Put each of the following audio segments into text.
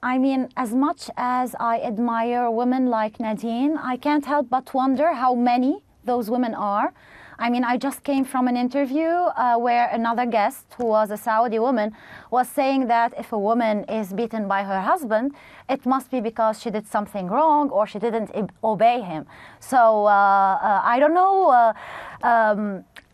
I mean, as much as I admire women like Nadine, I can't help but wonder how many those women are. I mean, I just came from an interview where another guest, who was a Saudi woman, was saying that if a woman is beaten by her husband, it must be because she did something wrong or she didn't obey him. So I don't know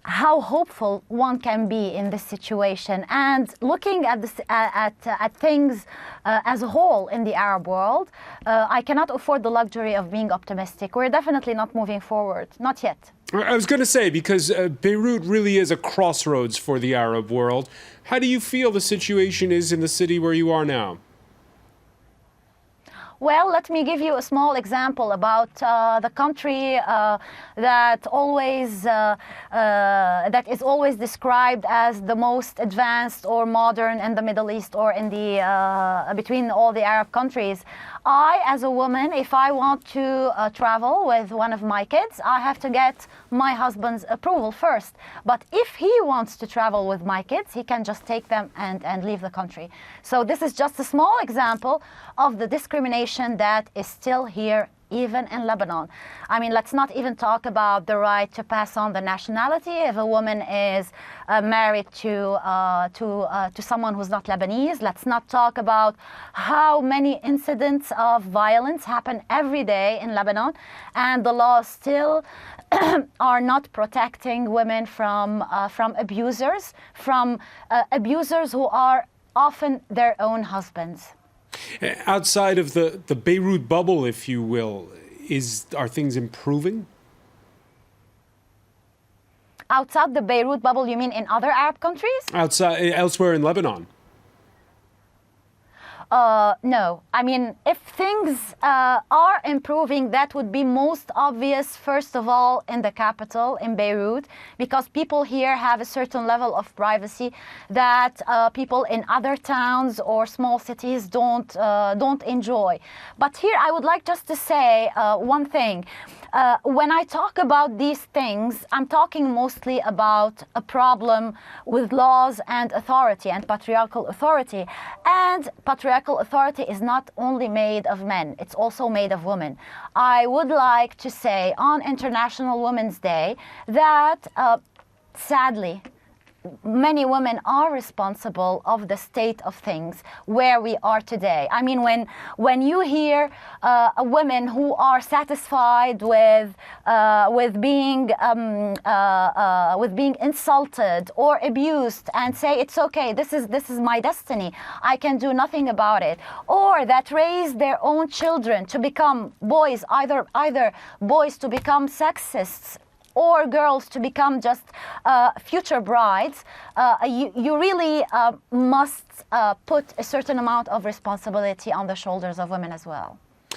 how hopeful one can be in this situation. And looking at this, at things as a whole in the Arab world, I cannot afford the luxury of being optimistic. We're definitely not moving forward, not yet. I was going to say, because Beirut really is a crossroads for the Arab world. How do you feel the situation is in the city where you are now? Well, let me give you a small example about the country that is always described as the most advanced or modern in the Middle East or in the between all the Arab countries. I, as a woman, if I want to travel with one of my kids, I have to get my husband's approval first. But if he wants to travel with my kids, he can just take them and leave the country. So this is just a small example of the discrimination that is still here even in Lebanon. I mean, let's not even talk about the right to pass on the nationality if a woman is married to someone who's not Lebanese. Let's not talk about how many incidents of violence happen every day in Lebanon, and the laws still are not protecting women from abusers, who are often their own husbands. Outside of the Beirut bubble, if you will, are things improving? Outside the Beirut bubble, you mean in other Arab countries? Elsewhere in Lebanon. No. I mean, if things are improving, that would be most obvious, first of all, in the capital, in Beirut, because people here have a certain level of privacy that people in other towns or small cities don't enjoy. But here, I would like just to say one thing. When I talk about these things, I'm talking mostly about a problem with laws and authority and patriarchal authority. And patriarchal authority is not only made of men, it's also made of women. I would like to say on International Women's Day that sadly, many women are responsible of the state of things where we are today. I mean, when you hear women who are satisfied with being insulted or abused and say it's okay, this is my destiny, I can do nothing about it, or that raise their own children to become boys, either boys to become sexists or girls to become just future brides, you really must put a certain amount of responsibility on the shoulders of women as well.